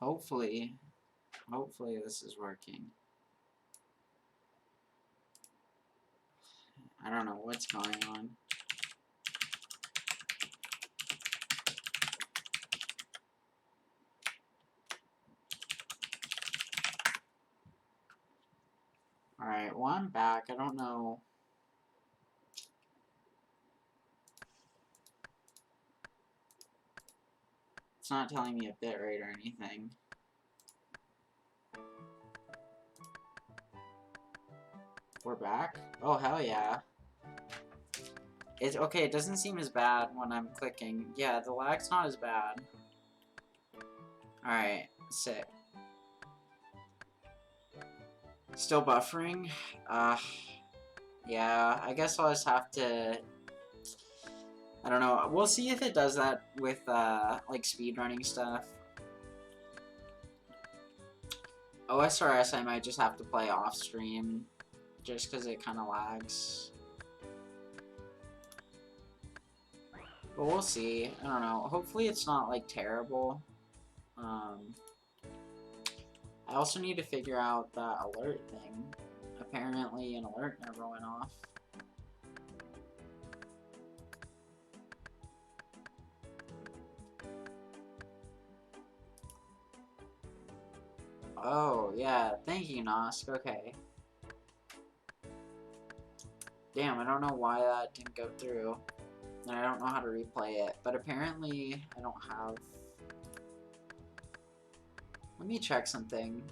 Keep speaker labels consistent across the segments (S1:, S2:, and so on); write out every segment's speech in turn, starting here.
S1: Hopefully this is working. I don't know what's going on. Alright, well, I'm back. I don't know. It's not telling me a bitrate or anything. We're back? Oh, hell yeah. It's okay, it doesn't seem as bad when I'm clicking. Yeah, the lag's not as bad. Alright, sick. Still buffering? Yeah, I guess I'll just have to... I don't know. We'll see if it does that with, like, speedrunning stuff. OSRS I might just have to play off-stream, just because it kind of lags. But we'll see. I don't know. Hopefully it's not, like, terrible. I also need to figure out that alert thing. Apparently an alert never went off. Oh, yeah. Thank you, Nosk. Okay. Damn, I don't know why that didn't go through. And I don't know how to replay it. But apparently, I don't have... Let me check something.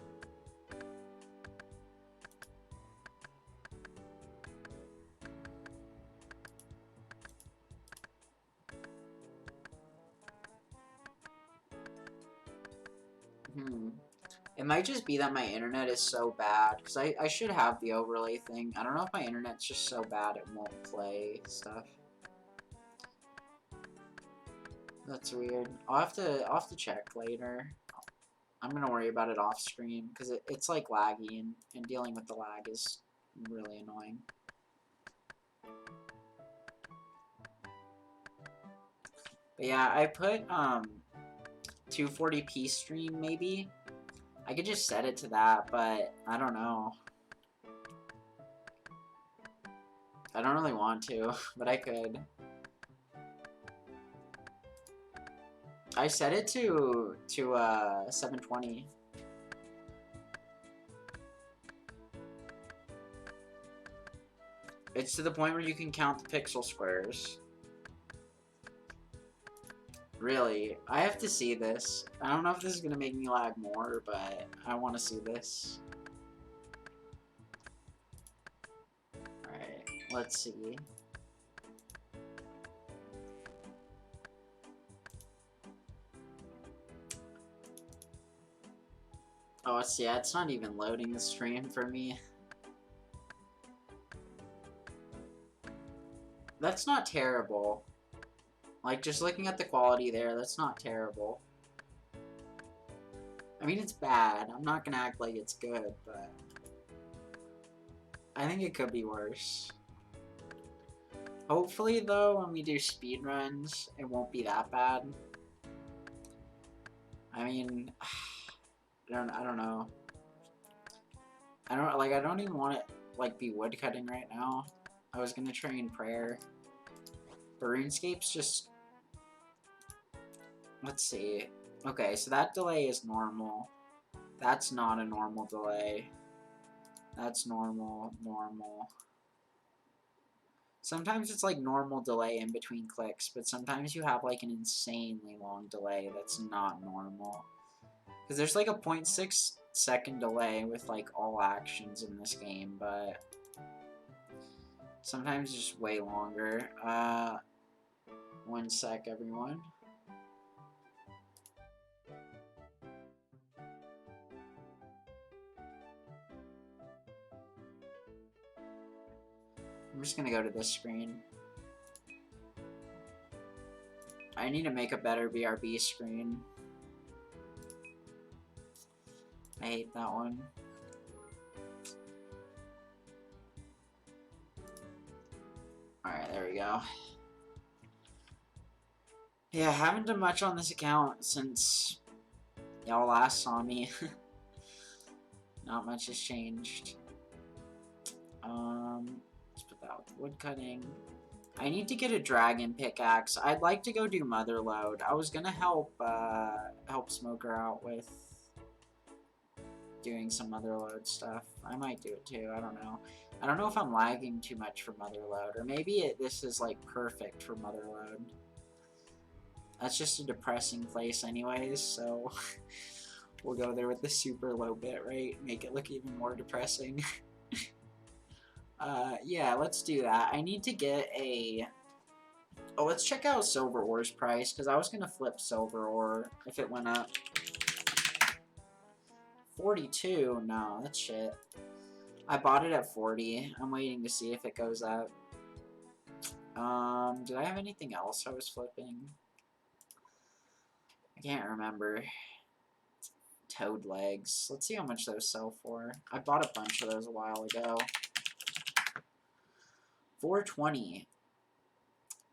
S1: It might just be that my internet is so bad, because I should have the overlay thing. I don't know if my internet's just so bad it won't play stuff. That's weird. I'll have to check later. I'm gonna worry about it off stream, because it's like laggy, and dealing with the lag is really annoying. But yeah, I put 240p stream maybe. I could just set it to that, but I don't know. I don't really want to, but I could. I set it to 720. It's to the point where you can count the pixel squares. Really, I have to see this. I don't know if this is gonna make me lag more, but I want to see this. Alright, let's see. Oh, yeah, it's not even loading the stream for me. That's not terrible. Like, just looking at the quality there, that's not terrible. I mean, it's bad. I'm not gonna act like it's good, but... I think it could be worse. Hopefully, though, when we do speedruns, it won't be that bad. I mean... I don't know. I don't even want to, like, be woodcutting right now. I was gonna train prayer. But RuneScape's just... Let's see. Okay, so that delay is normal. That's not a normal delay. That's normal, normal. Sometimes it's like normal delay in between clicks, but sometimes you have like an insanely long delay that's not normal. Because there's like a 0.6 second delay with like all actions in this game, but sometimes it's just way longer. 1 sec, everyone. I'm just gonna go to this screen. I need to make a better BRB screen. I hate that one. Alright, there we go. Yeah, I haven't done much on this account since Y'all last saw me. Not much has changed. Let's put that with woodcutting. I need to get a dragon pickaxe. I'd like to go do Motherlode. I was gonna help Smoker out with doing some Motherlode stuff. I might do it too. I don't know. I don't know if I'm lagging too much for Motherlode, or maybe this is like perfect for Motherlode. That's just a depressing place anyways, so we'll go there with the super low bit rate, make it look even more depressing. Yeah, let's do that. I need to get a... Oh, let's check out Silver Ore's price, because I was going to flip Silver Ore if it went up. 42? No, that's shit. I bought it at 40. I'm waiting to see if it goes up. Did I have anything else I was flipping? I can't remember. Toad legs. Let's see how much those sell for. I bought a bunch of those a while ago. 420.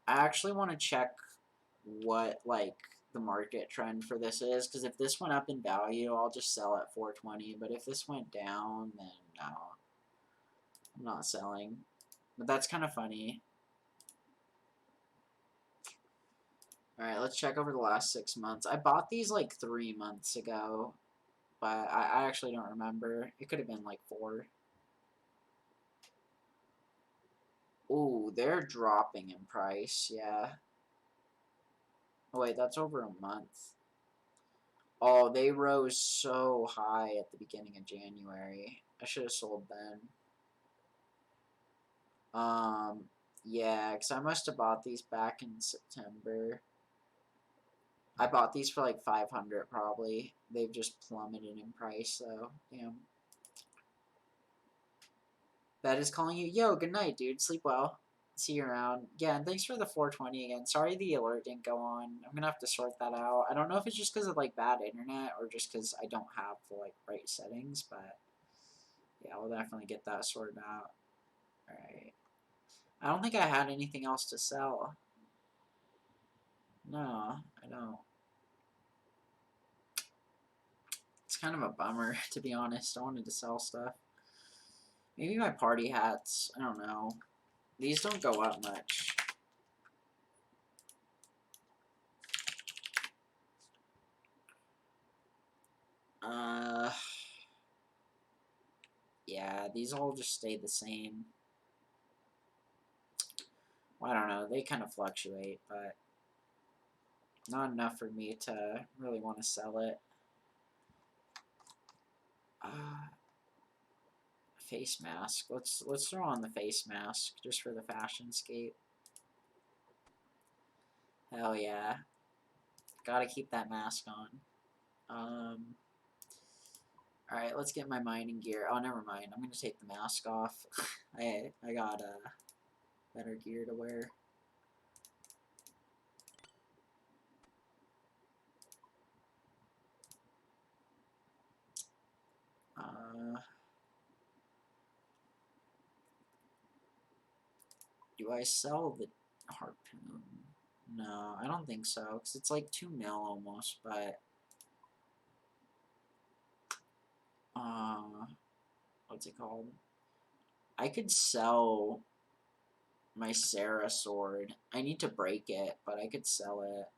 S1: I actually want to check what, like, the market trend for this is, because if this went up in value, I'll just sell at 420, but if this went down, then no. I'm not selling. But that's kind of funny. Alright, let's check over the last 6 months. I bought these, like, 3 months ago, but I actually don't remember. It could have been, like, 4. Ooh, they're dropping in price, yeah. Oh, wait, that's over a month. Oh, they rose so high at the beginning of January. I should have sold then. Yeah, because I must have bought these back in September. I bought these for like 500 probably. They've just plummeted in price, though. Damn. That is calling you. Yo, good night, dude. Sleep well. See you around. Yeah, and thanks for the 420 again. Sorry the alert didn't go on. I'm gonna have to sort that out. I don't know if it's just because of like bad internet or just because I don't have the like right settings, but yeah, I'll definitely get that sorted out. Alright. I don't think I had anything else to sell. No, I don't. It's kind of a bummer, to be honest. I wanted to sell stuff. Maybe my party hats. I don't know. These don't go up much. Yeah, these all just stay the same. Well, I don't know. They kind of fluctuate, but not enough for me to really want to sell it. Face mask. Let's throw on the face mask just for the fashion scape. Hell yeah. Gotta keep that mask on. Alright, let's get my mining gear. Oh, never mind. I'm gonna take the mask off. I got better gear to wear. Do I sell the harpoon? No, I don't think so, because it's like 2 mil almost, but what's it called? I could sell my Sarah sword. I need to break it, but I could sell it.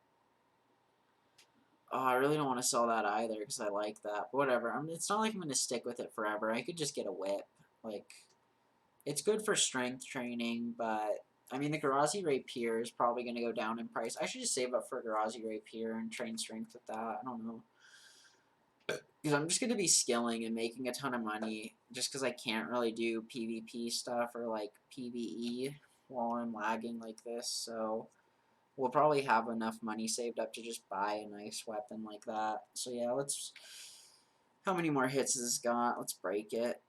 S1: Oh, I really don't want to sell that either, because I like that. But whatever. It's not like I'm going to stick with it forever. I could just get a whip. Like, it's good for strength training, but I mean, the Garazi Rapier is probably going to go down in price. I should just save up for a Garazi Rapier and train strength with that. I don't know. Because I'm just going to be skilling and making a ton of money just because I can't really do PvP stuff or, like, PvE while I'm lagging like this. So we'll probably have enough money saved up to just buy a nice weapon like that. So yeah, let's... How many more hits has this got? Let's break it.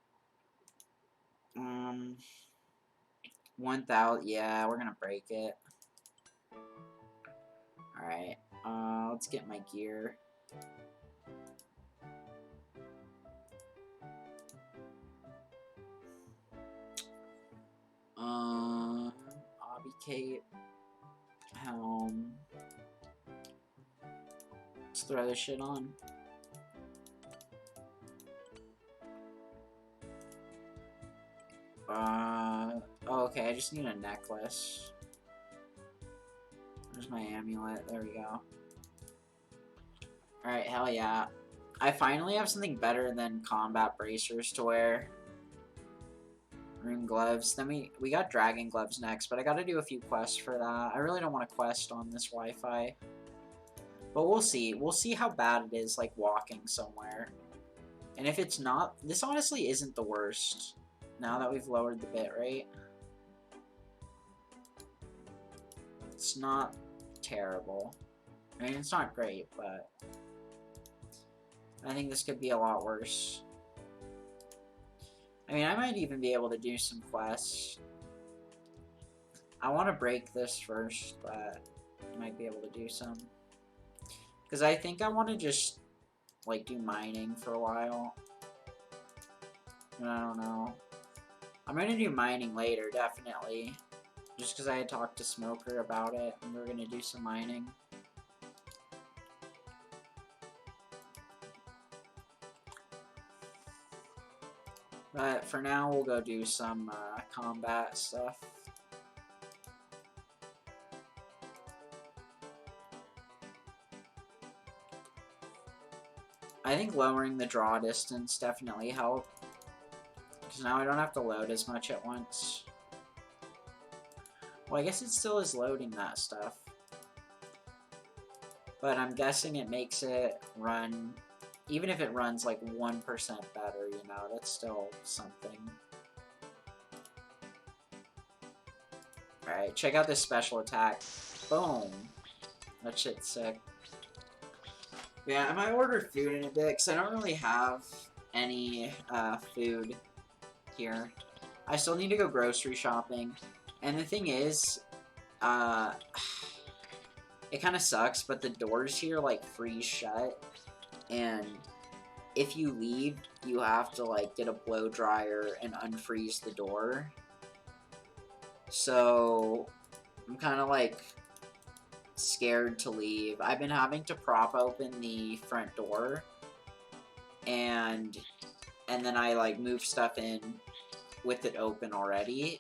S1: 1,000. Yeah, we're gonna break it. Alright. Let's get my gear. Obby cape. Helm. Let's throw this shit on. Oh, okay, I just need a necklace. Where's my amulet? There we go. Alright, hell yeah. I finally have something better than combat bracers to wear. Rune gloves. Then we got dragon gloves next, but I gotta do a few quests for that. I really don't want to quest on this Wi-Fi. But we'll see. We'll see how bad it is, like, walking somewhere. And if it's not... This honestly isn't the worst. Now that we've lowered the bitrate. It's not terrible. I mean, it's not great, but... I think this could be a lot worse. I mean, I might even be able to do some quests. I want to break this first, but I might be able to do some. Because I think I want to just, like, do mining for a while. I don't know. I'm going to do mining later, definitely. Just because I had talked to Smoker about it, and we're going to do some mining. But for now, we'll go do some combat stuff. I think lowering the draw distance definitely helped. Because now I don't have to load as much at once. Well, I guess it still is loading that stuff. But I'm guessing it makes it run... Even if it runs like 1% better, you know, that's still something. Alright, check out this special attack. Boom. That shit's sick. Yeah, I might order food in a bit, because I don't really have any food here. I still need to go grocery shopping. And the thing is, it kind of sucks, but the doors here, like, freeze shut. And if you leave, you have to, like, get a blow dryer and unfreeze the door. So, I'm kind of, like, scared to leave. I've been having to prop open the front door. And then I, like, move stuff in with it open already.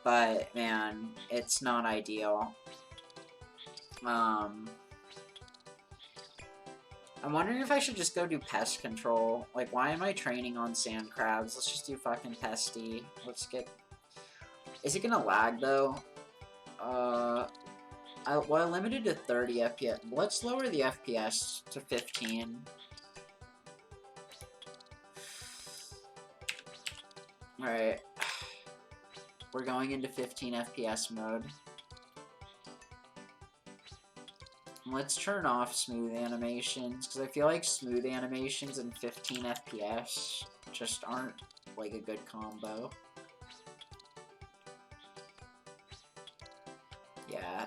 S1: But, man, it's not ideal. I'm wondering if I should just go do pest control. Like, why am I training on sand crabs? Let's just do fucking pesty. Let's get... Is it gonna lag, though? Well, I limited to 30 FPS. Let's lower the FPS to 15. Alright. We're going into 15 FPS mode. Let's turn off smooth animations, because I feel like smooth animations and 15 FPS just aren't, like, a good combo. Yeah.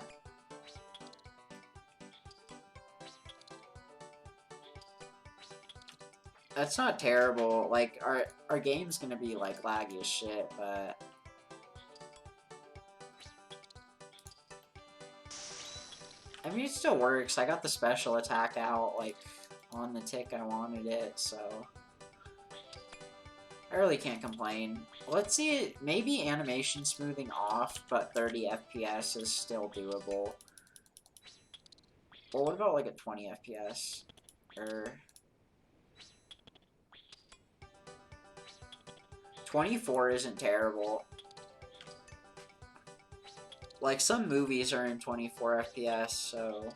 S1: That's not terrible. Like, our game's gonna be, like, laggy as shit, but... I mean, it still works. I got the special attack out, like, on the tick I wanted it, so... I really can't complain. Let's see it. Maybe animation smoothing off, but 30 FPS is still doable. Well, what about, like, a 20 FPS? Or... 24 isn't terrible. Like, some movies are in 24 FPS, so...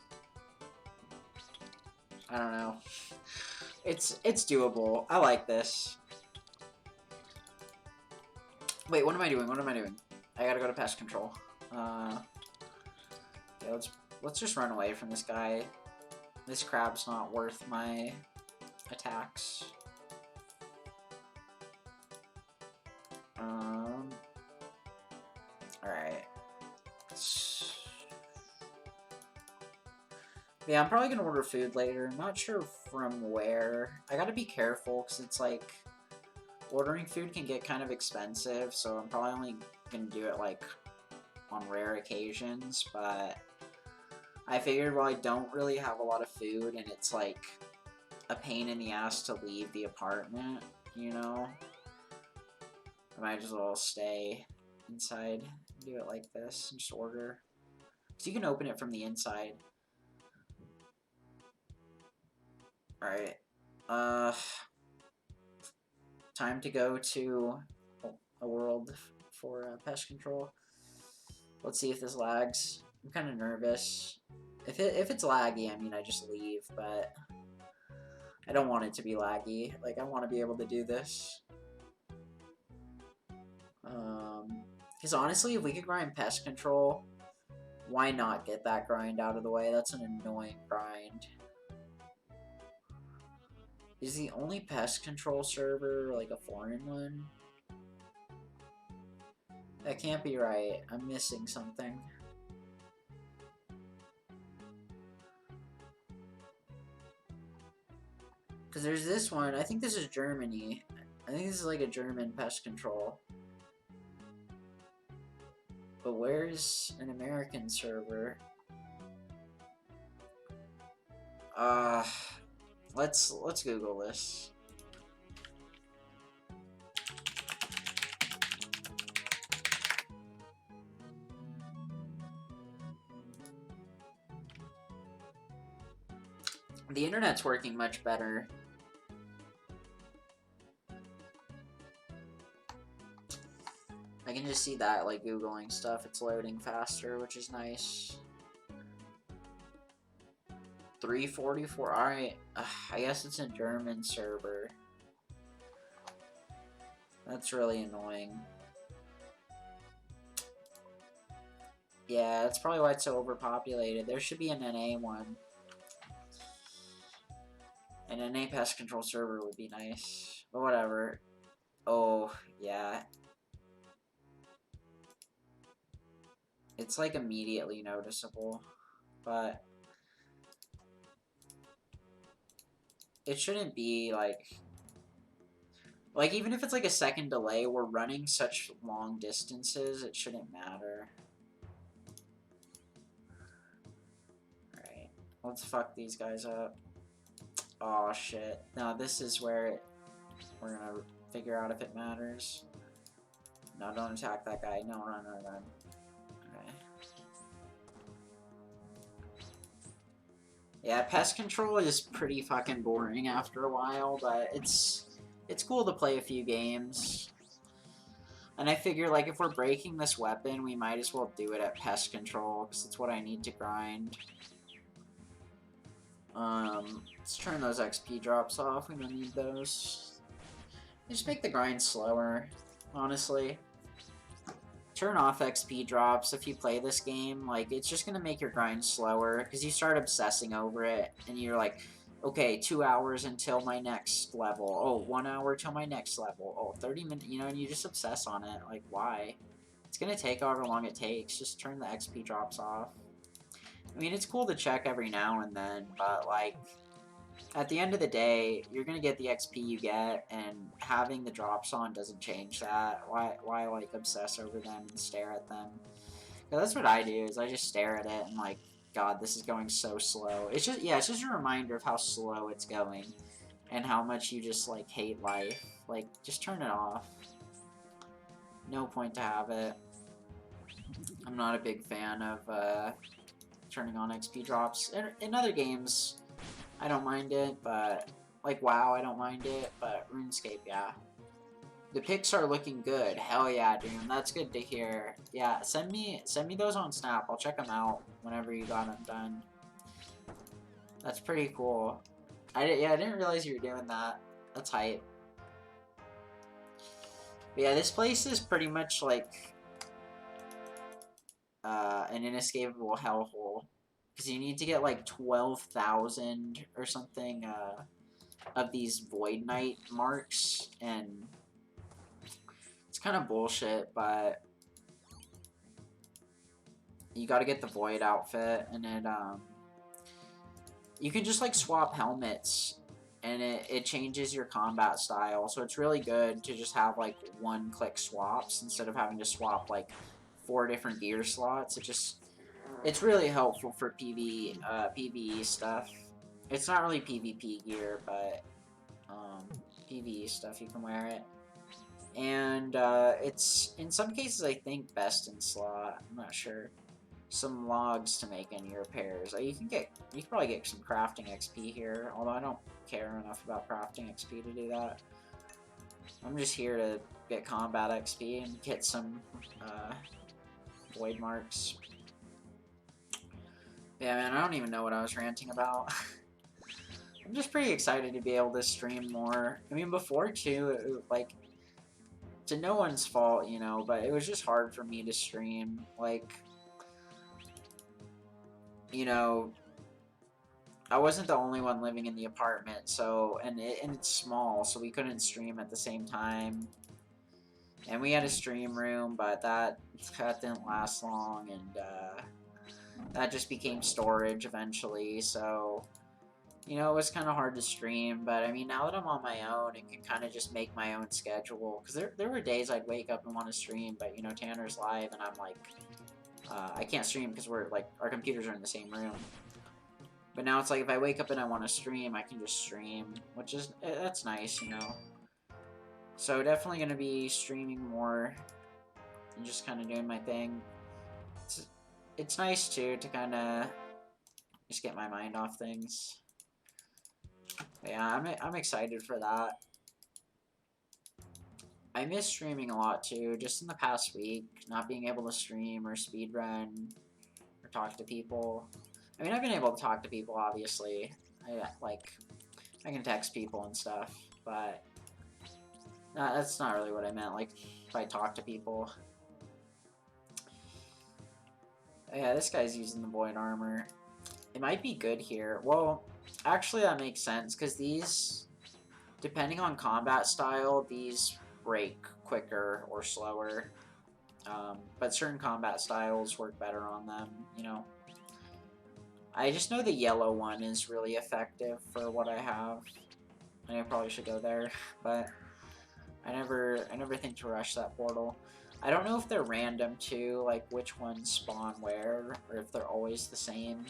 S1: I don't know. It's doable. I like this. Wait, what am I doing? What am I doing? I gotta go to pest control. Yeah, let's just run away from this guy. This crab's not worth my attacks. Alright. Yeah, I'm probably gonna order food later. I'm not sure from where. I gotta be careful, because it's like... Ordering food can get kind of expensive, so I'm probably only gonna do it, like, on rare occasions, but... I figured, well, I don't really have a lot of food, and it's, like, a pain in the ass to leave the apartment, you know? I might as well stay inside and do it like this and just order. So you can open it from the inside. Alright. Time to go to a world for pest control. Let's see if this lags. I'm kind of nervous. If it's laggy, I mean, I just leave, but I don't want it to be laggy. Like, I want to be able to do this. Because honestly, if we could grind pest control, why not get that grind out of the way? That's an annoying grind. Is the only pest control server like a foreign one? That can't be right. I'm missing something. Because there's this one. I think this is Germany. I think this is like a German pest control. But where's an American server? Let's Google this. The internet's working much better. I can just see that, like, Googling stuff. It's loading faster, which is nice. 344. Alright. I guess it's a German server. That's really annoying. Yeah, that's probably why it's so overpopulated. There should be an NA one. An NA pest control server would be nice. But whatever. Oh, yeah. It's like immediately noticeable. But it shouldn't be like even if it's like a second delay, we're running such long distances, it shouldn't matter. Alright, let's fuck these guys up. Oh shit. No, this is where we're gonna figure out if it matters. No, don't attack that guy. No, run. Okay. Yeah, pest control is pretty fucking boring after a while, but it's cool to play a few games. And I figure, like, if we're breaking this weapon, we might as well do it at pest control, because it's what I need to grind. Let's turn those XP drops off. We don't need those. Just make the grind slower, honestly. Turn off XP drops if you play this game. Like, it's just gonna make your grind slower, because you start obsessing over it, and you're like, okay, 2 hours until my next level. Oh, 1 hour till my next level. Oh, 30 minutes, you know, and you just obsess on it. Like, why? It's gonna take however long it takes. Just turn the XP drops off. I mean, it's cool to check every now and then, but, like, at the end of the day, you're gonna get the XP you get, and having the drops on doesn't change that. Why like, obsess over them and stare at them? That's what I do, is I just stare at it and, like, God, this is going so slow. It's just, yeah, it's just a reminder of how slow it's going, and how much you just, like, hate life. Like, just turn it off. No point to have it. I'm not a big fan of, turning on XP drops. In other games, I don't mind it, but, like, WoW, I don't mind it, but RuneScape, yeah. The pics are looking good. Hell yeah, dude. That's good to hear. Yeah, send me those on Snap. I'll check them out whenever you got them done. That's pretty cool. I didn't realize you were doing that. That's hype. But yeah, this place is pretty much like an inescapable hellhole. Because you need to get like 12,000 or something of these Void Knight marks, and it's kind of bullshit, but you gotta get the Void outfit, and it, you can just, like, swap helmets, and it changes your combat style, so it's really good to just have, like, one-click swaps instead of having to swap, like, 4 different gear slots. It's really helpful for PvE stuff. It's not really PvP gear, but, PvE stuff, you can wear it. And it's in some cases I think best in slot. I'm not sure. Some logs to make any repairs. You can probably get some crafting XP here, although I don't care enough about crafting XP to do that. I'm just here to get combat XP and get some void marks. Yeah, man, I don't even know what I was ranting about. I'm just pretty excited to be able to stream more. I mean, before too, like, to no one's fault, you know, but it was just hard for me to stream. Like, you know, I wasn't the only one living in the apartment, so, and it's small, so we couldn't stream at the same time. And we had a stream room, but that didn't last long, and that just became storage eventually, so, you know, it was kind of hard to stream. But I mean, now that I'm on my own and can kind of just make my own schedule, because there were days I'd wake up and want to stream, but, you know, Tanner's live, and I'm like, I can't stream because we're, like, our computers are in the same room. But now it's like, if I wake up and I want to stream, I can just stream, which is, that's nice, you know. So definitely going to be streaming more and just kind of doing my thing. It's nice, too, to kind of just get my mind off things. But yeah, I'm excited for that. I miss streaming a lot, too, just in the past week, not being able to stream or speedrun or talk to people. I mean, I've been able to talk to people, obviously. I can text people and stuff, but that's not really what I meant, like, if I talk to people. Yeah, this guy's using the void armor. It might be good here. Well, actually that makes sense, because these, depending on combat style, these break quicker or slower. But certain combat styles work better on them, you know. I just know the yellow one is really effective for what I have. And I probably should go there, but I never think to rush that portal. I don't know if they're random too, like which ones spawn where, or if they're always the same.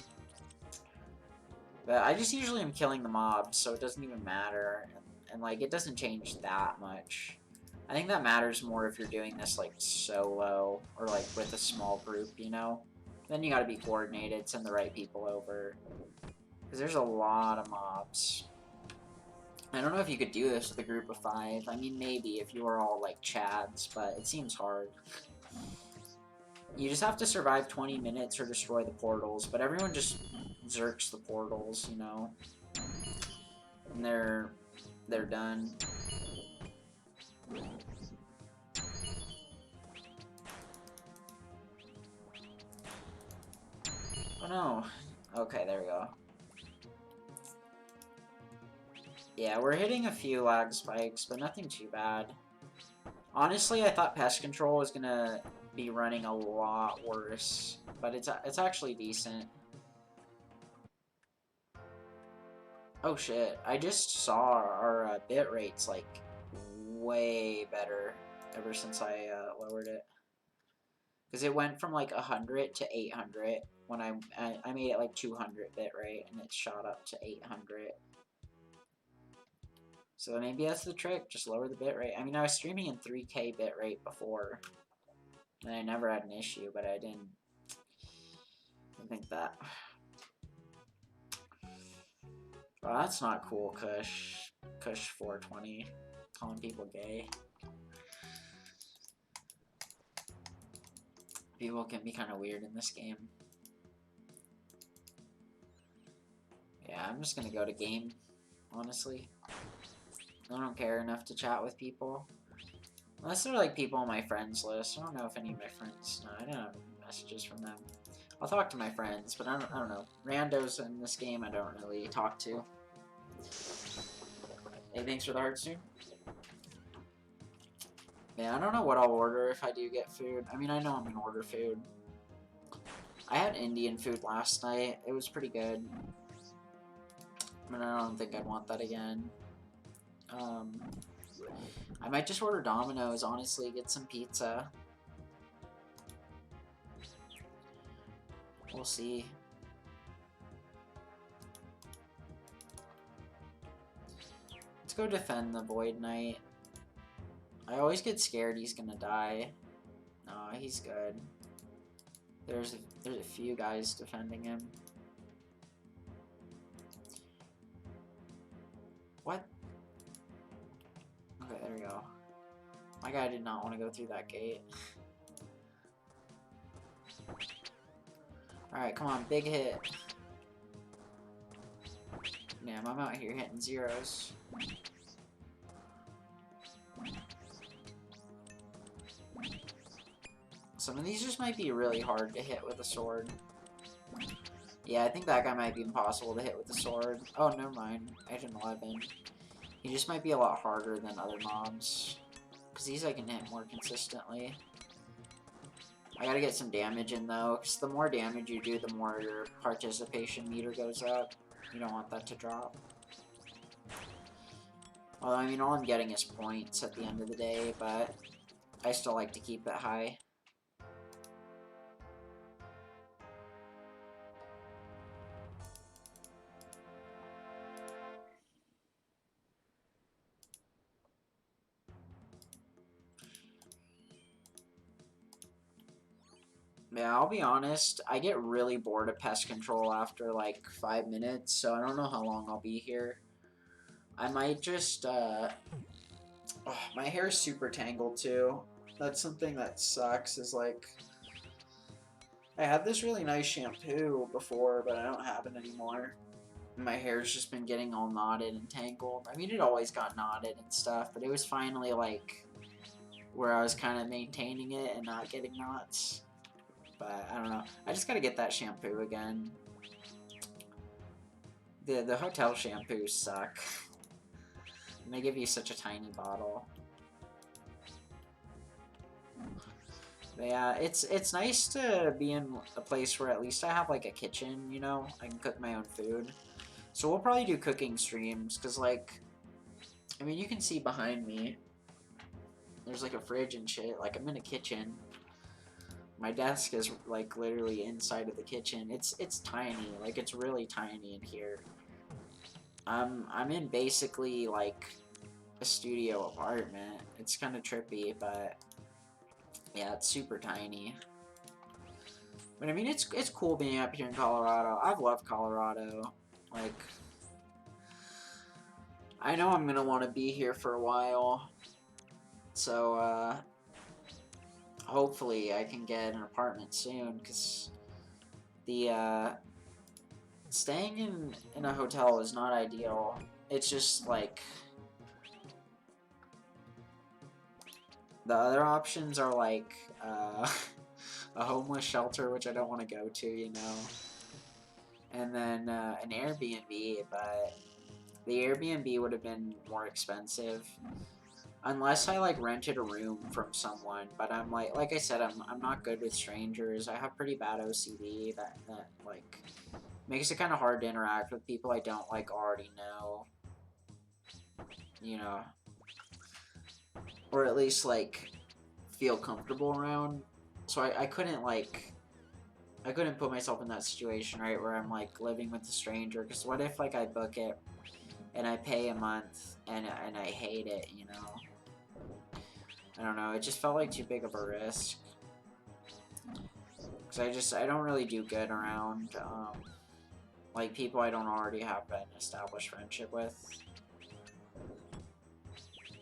S1: But I just usually am killing the mobs, so it doesn't even matter, and like it doesn't change that much. I think that matters more if you're doing this like solo or like with a small group, you know? Then you gotta be coordinated, send the right people over. Because there's a lot of mobs. I don't know if you could do this with a group of 5. I mean, maybe if you were all like Chads, but it seems hard. You just have to survive 20 minutes or destroy the portals, but everyone just zerks the portals, you know? And they're done. Oh no. Okay, there we go. Yeah, we're hitting a few lag spikes, but nothing too bad. Honestly, I thought pest control was gonna be running a lot worse, but it's actually decent. Oh shit, I just saw our bit rates like way better ever since I lowered it. Because it went from like 100 to 800 when I made it like 200 bit rate, and it shot up to 800. So maybe that's the trick, just lower the bit rate. I mean, I was streaming in 3K bit rate before, and I never had an issue, but I didn't think that. Well, that's not cool, Kush. Kush 420, calling people gay. People can be kind of weird in this game. Yeah, I'm just gonna go to game, honestly. I don't care enough to chat with people. Unless they're like people on my friends list. I don't know if any of my friends... No, I don't have messages from them. I'll talk to my friends, but I don't know. Randos in this game I don't really talk to. Hey, thanks for the hearts, dude. Yeah, I don't know what I'll order if I do get food. I mean, I know I'm gonna order food. I had Indian food last night. It was pretty good. I mean, I don't think I'd want that again. I might just order Domino's, honestly, get some pizza. We'll see. Let's go defend the Void Knight. I always get scared he's gonna die. No, he's good. There's a few guys defending him. What? Okay, there we go. My guy did not want to go through that gate. Alright, come on, big hit. Damn, I'm out here hitting zeros. Some of these just might be really hard to hit with a sword. Yeah, I think that guy might be impossible to hit with a sword. Oh, never mind. Agent 11. He just might be a lot harder than other mobs. Because these I can hit more consistently. I gotta get some damage in though, because the more damage you do, the more your participation meter goes up. You don't want that to drop. Well, I mean, all I'm getting is points at the end of the day, but I still like to keep it high. Yeah, I'll be honest, I get really bored of pest control after like 5 minutes, so I don't know how long I'll be here. I might just, oh, my hair is super tangled too. That's something that sucks, is like, I had this really nice shampoo before, but I don't have it anymore. My hair's just been getting all knotted and tangled. I mean, it always got knotted and stuff, but it was finally like, where I was kind of maintaining it and not getting knots. But I don't know. I just gotta get that shampoo again. The hotel shampoos suck. And they give you such a tiny bottle. But yeah, it's nice to be in a place where at least I have like a kitchen, you know? I can cook my own food. So we'll probably do cooking streams, because like, I mean, you can see behind me. There's like a fridge and shit. Like, I'm in a kitchen. My desk is like literally inside of the kitchen. It's tiny, like it's really tiny in here. I'm in basically like a studio apartment. It's kind of trippy, but yeah, it's super tiny. But I mean, it's cool being up here in Colorado. I've loved Colorado. Like, I know I'm gonna want to be here for a while. So hopefully I can get an apartment soon, because the staying in a hotel is not ideal. It's just like, the other options are like a homeless shelter, which I don't want to go to, you know, and then an Airbnb, but the Airbnb would have been more expensive unless I like rented a room from someone. But I'm like I said, I'm not good with strangers. I have pretty bad OCD that like makes it kind of hard to interact with people I don't like already know, you know, or at least like feel comfortable around. So I couldn't like, I couldn't put myself in that situation, right, where I'm like living with a stranger, because what if like I book it and I pay a month and I hate it, you know? I don't know, it just felt like too big of a risk. Because I don't really do good around like people I don't already have an established friendship with.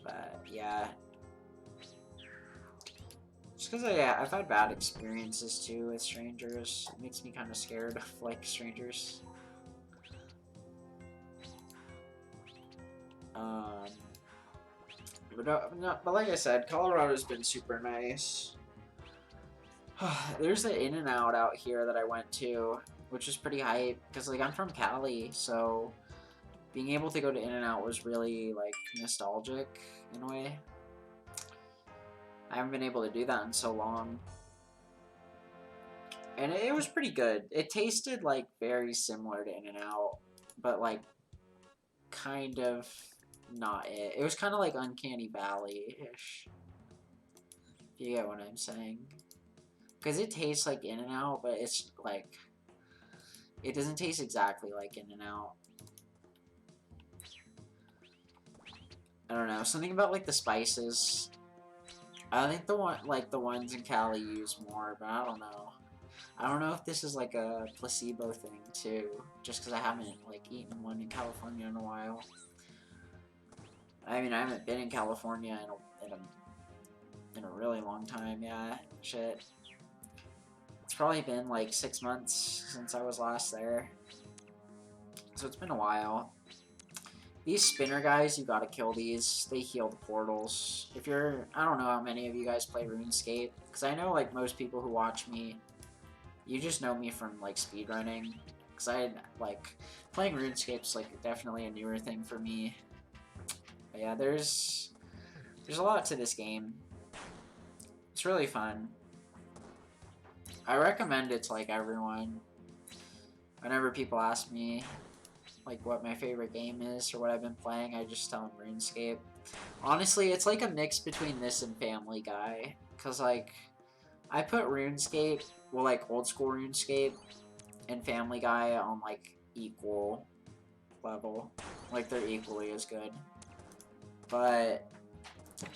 S1: But yeah, just because I've had bad experiences too with strangers. It makes me kind of scared of like strangers. But like I said, Colorado's been super nice. There's an In-N-Out out here that I went to, which was pretty hype, because like I'm from Cali, so being able to go to In-N-Out was really like nostalgic in a way. I haven't been able to do that in so long. And it was pretty good. It tasted like very similar to In-N-Out, but like kind of not it. It was kind of like Uncanny Valley-ish. If you get what I'm saying. Because it tastes like In-N-Out, but it's like, it doesn't taste exactly like In-N-Out. I don't know, something about like the spices I think the ones in Cali use more, but I don't know. I don't know if this is like a placebo thing too, just because I haven't like eaten one in California in a while. I mean, I haven't been in California in a really long time. Yeah, shit. It's probably been like 6 months since I was last there, so it's been a while. These spinner guys, you gotta kill these. They heal the portals. If you're, I don't know how many of you guys play RuneScape, because I know like most people who watch me, you just know me from like speedrunning. Because I like playing RuneScape's like definitely a newer thing for me. But yeah, there's a lot to this game. It's really fun. I recommend it to like everyone. Whenever people ask me like what my favorite game is or what I've been playing, I just tell them RuneScape. Honestly, it's like a mix between this and Family Guy. Cause like I put RuneScape, well like old school RuneScape and Family Guy on like equal level. Like they're equally as good. But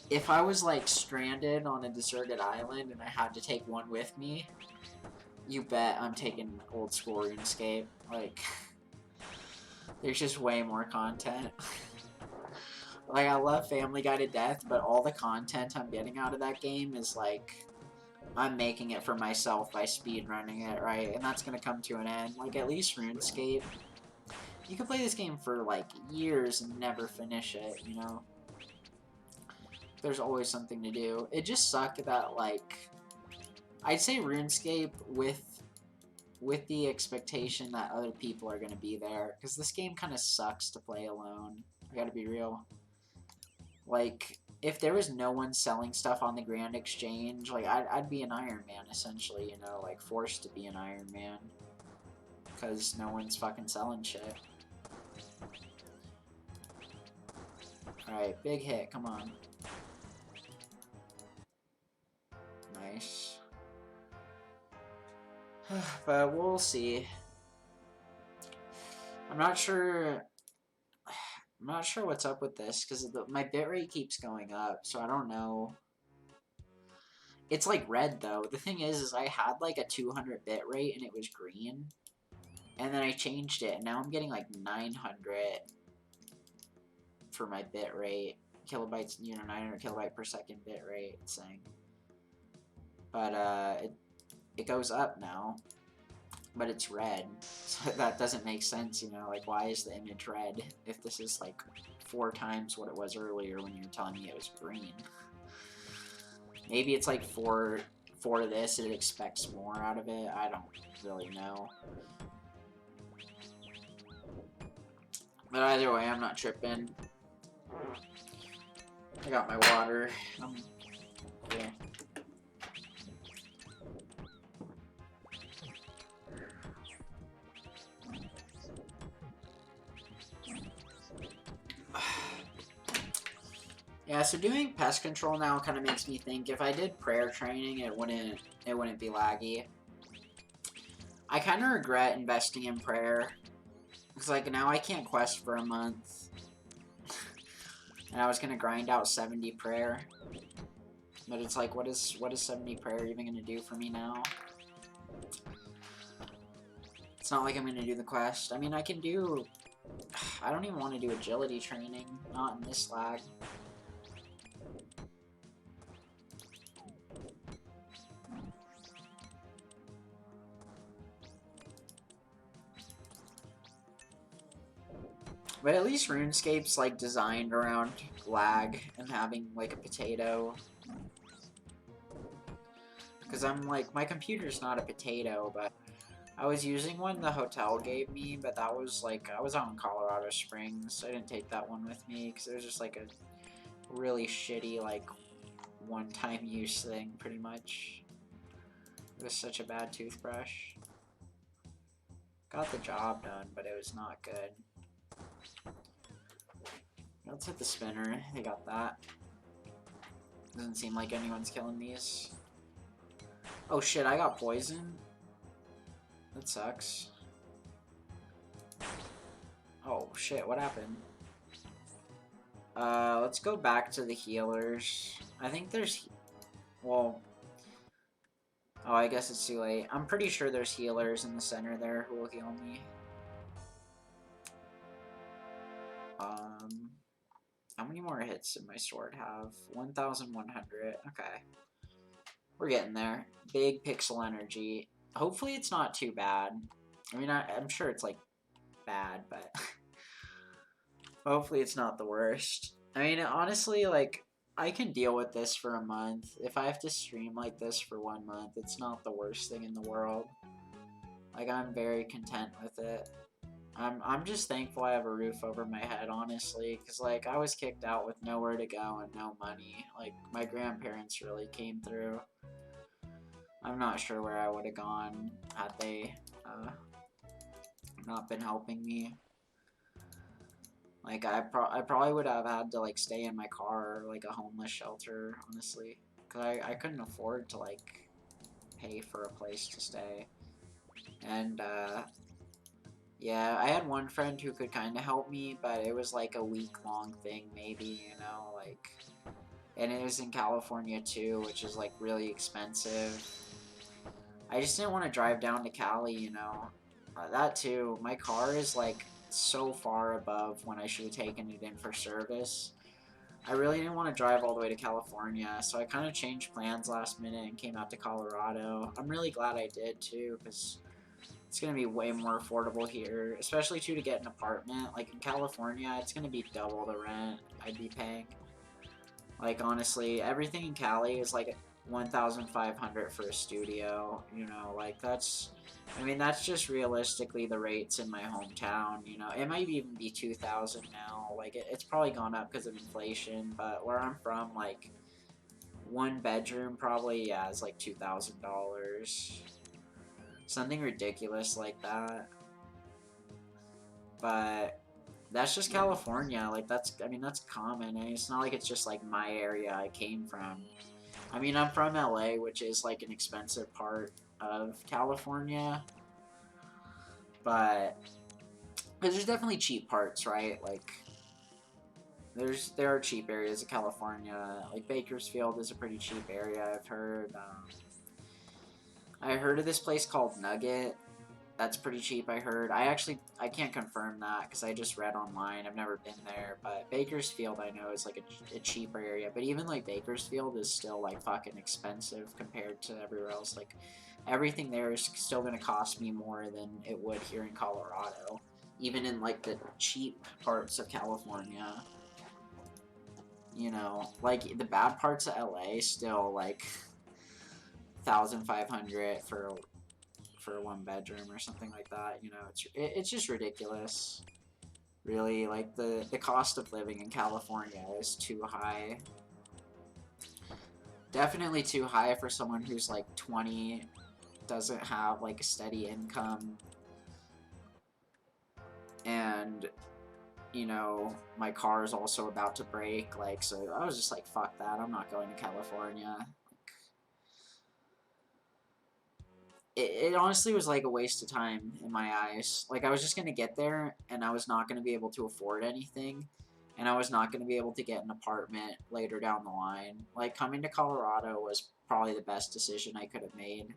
S1: if I was like stranded on a deserted island and I had to take one with me, you bet I'm taking old school RuneScape. Like there's just way more content. Like I love Family Guy to death, but all the content I'm getting out of that game is like I'm making it for myself by speedrunning it, right? And that's gonna come to an end. Like at least RuneScape, you can play this game for like years and never finish it, you know? There's always something to do. It just sucked that like I'd say RuneScape with the expectation that other people are gonna be there, because this game kind of sucks to play alone. I gotta be real. Like, if there was no one selling stuff on the Grand Exchange, like, I'd be an Iron Man, essentially, you know, like, forced to be an Iron Man. Because no one's fucking selling shit. Alright, big hit, come on. Nice. But we'll see. I'm not sure what's up with this, because my bitrate keeps going up, so I don't know. It's like red, though. The thing is I had like a 200 bitrate and it was green. And then I changed it, and now I'm getting like 900 for my bitrate. Kilobytes, you know, 900 kilobyte per second bitrate, it's saying. But, it goes up now. But it's red. So that doesn't make sense, you know, like why is the image red if this is like 4 times what it was earlier when you were telling me it was green? Maybe it's like for this it expects more out of it. I don't really know. But either way, I'm not tripping. I got my water. Yeah. Yeah, so doing pest control now kind of makes me think if I did prayer training, it wouldn't be laggy. I kind of regret investing in prayer because like now I can't quest for a month, and I was gonna grind out 70 prayer, but it's like what is 70 prayer even gonna do for me now? It's not like I'm gonna do the quest. I mean, I can do. I don't even want to do agility training, not in this lag. But at least RuneScape's like designed around lag and having like a potato. Because I'm like, my computer's not a potato, but I was using one the hotel gave me, but that was like, I was out in Colorado Springs, so I didn't take that one with me because it was just like a really shitty like one-time use thing, pretty much. It was such a bad toothbrush. Got the job done, but it was not good. Let's hit the spinner. They got that. Doesn't seem like anyone's killing these. Oh shit, I got poisoned. That sucks. Oh shit, what happened? Let's go back to the healers. I think there's Well, oh, I guess it's too late. I'm pretty sure there's healers in the center there who will heal me. Um, how many more hits did my sword have? 1,100. Okay. We're getting there. Big pixel energy. Hopefully it's not too bad. I mean, I'm sure it's, like, bad, but hopefully it's not the worst. I mean, honestly, like, I can deal with this for a month. If I have to stream like this for 1 month, it's not the worst thing in the world. Like, I'm very content with it. I'm just thankful I have a roof over my head, honestly, because, like, I was kicked out with nowhere to go and no money. Like, my grandparents really came through. I'm not sure where I would have gone had they not been helping me. Like, I probably would have had to, like, stay in my car or, like, a homeless shelter, honestly. Because I couldn't afford to, like, pay for a place to stay. And, yeah, I had one friend who could kind of help me, but it was, like, a week-long thing, maybe, you know, like... And it was in California, too, which is, like, really expensive. I just didn't want to drive down to Cali, you know. That, too. My car is, like, so far above when I should have taken it in for service. I really didn't want to drive all the way to California, so I kind of changed plans last minute and came out to Colorado. I'm really glad I did, too, because it's going to be way more affordable here, especially, too, to get an apartment. Like, in California, it's going to be double the rent I'd be paying. Like, honestly, everything in Cali is, like, 1,500 for a studio, you know, like, that's... I mean, that's just realistically the rates in my hometown, you know. It might even be 2,000 now. Like, it's probably gone up because of inflation, but where I'm from, like, one bedroom probably, yeah, is like $2,000. Something ridiculous like that. But that's just California. Like, that's, I mean, that's common. And it's not like it's just, like, my area I came from. I mean, I'm from LA, which is, like, an expensive part of California. But there's definitely cheap parts, right? Like, there are cheap areas of California. Like, Bakersfield is a pretty cheap area, I've heard. I heard of this place called Nugget. That's pretty cheap, I heard. I can't confirm that because I just read online. I've never been there. But Bakersfield, I know, is, like, a cheaper area. But even, like, Bakersfield is still, like, fucking expensive compared to everywhere else. Like, everything there is still going to cost me more than it would here in Colorado. Even in, like, the cheap parts of California. You know, like, the bad parts of LA still, like, 1,500 for one bedroom or something like that. You know, it's just ridiculous. Really, like, the cost of living in California is too high. Definitely too high for someone who's, like, 20, doesn't have, like, a steady income, and, you know, my car is also about to break, like, so I was just like, fuck that, I'm not going to California. It honestly was, like, a waste of time in my eyes. Like, I was just gonna get there, and I was not gonna be able to afford anything, and I was not gonna be able to get an apartment later down the line. Like, coming to Colorado was probably the best decision I could have made.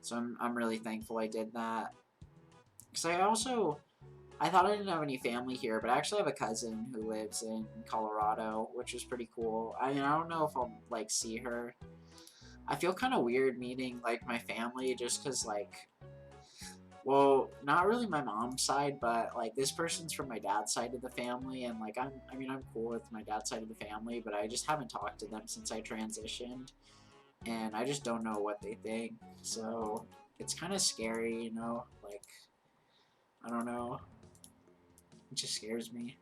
S1: So I'm really thankful I did that. Because I thought I didn't have any family here, but I actually have a cousin who lives in Colorado, which is pretty cool. I mean, I don't know if I'll, like, see her. I feel kind of weird meeting, like, my family just because, like, well, not really my mom's side, but, like, this person's from my dad's side of the family, and, like, I mean, I'm cool with my dad's side of the family, but I just haven't talked to them since I transitioned, and I just don't know what they think, so it's kind of scary, you know, like, I don't know, it just scares me.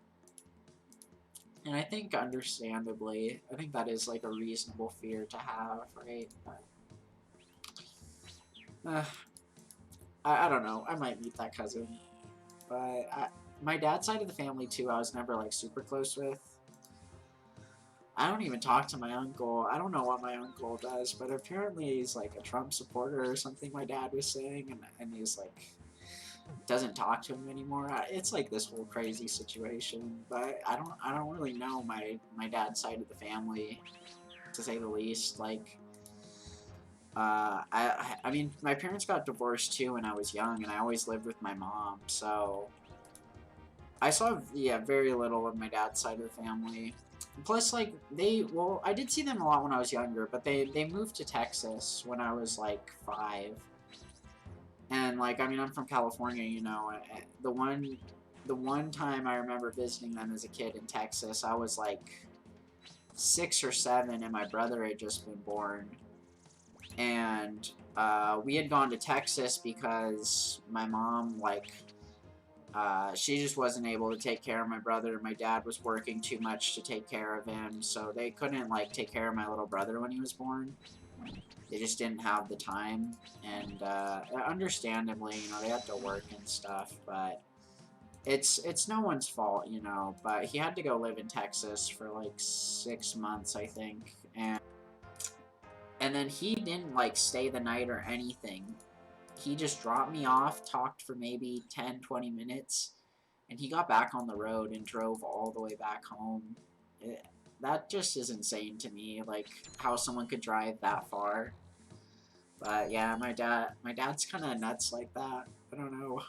S1: And I think, understandably, I think that is, like, a reasonable fear to have, right? But, I don't know. I might meet that cousin. But my dad's side of the family, too, I was never, like, super close with. I don't even talk to my uncle. I don't know what my uncle does, but apparently he's, like, a Trump supporter or something, my dad was saying, and he's, like, doesn't talk to him anymore. It's, like, this whole crazy situation, but I don't really know my dad's side of the family. to say the least. Like, I mean, my parents got divorced too when I was young, and I always lived with my mom, so I saw, yeah, very little of my dad's side of the family. Plus, like, well, I did see them a lot when I was younger, but they moved to Texas when I was, like, 5. And, like, I mean, I'm from California, you know, the one time I remember visiting them as a kid in Texas, I was, like, 6 or 7, and my brother had just been born. And, we had gone to Texas because my mom, like, she just wasn't able to take care of my brother. My dad was working too much to take care of him, so they couldn't, like, take care of my little brother when he was born. They just didn't have the time, and, understandably, you know, they had to work and stuff, but it's no one's fault, you know, but he had to go live in Texas for, like, 6 months, I think, and then he didn't, like, stay the night or anything. He just dropped me off, talked for maybe 10, 20 minutes, and he got back on the road and drove all the way back home. That just is insane to me, like, how someone could drive that far. But yeah, my dad's kind of nuts like that. I don't know.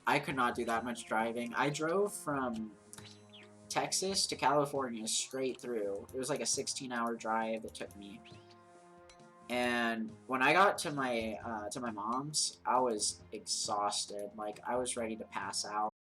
S1: I could not do that much driving. I drove from Texas to California straight through. It was like a 16-hour drive it took me. And when I got to my mom's, I was exhausted. Like, I was ready to pass out.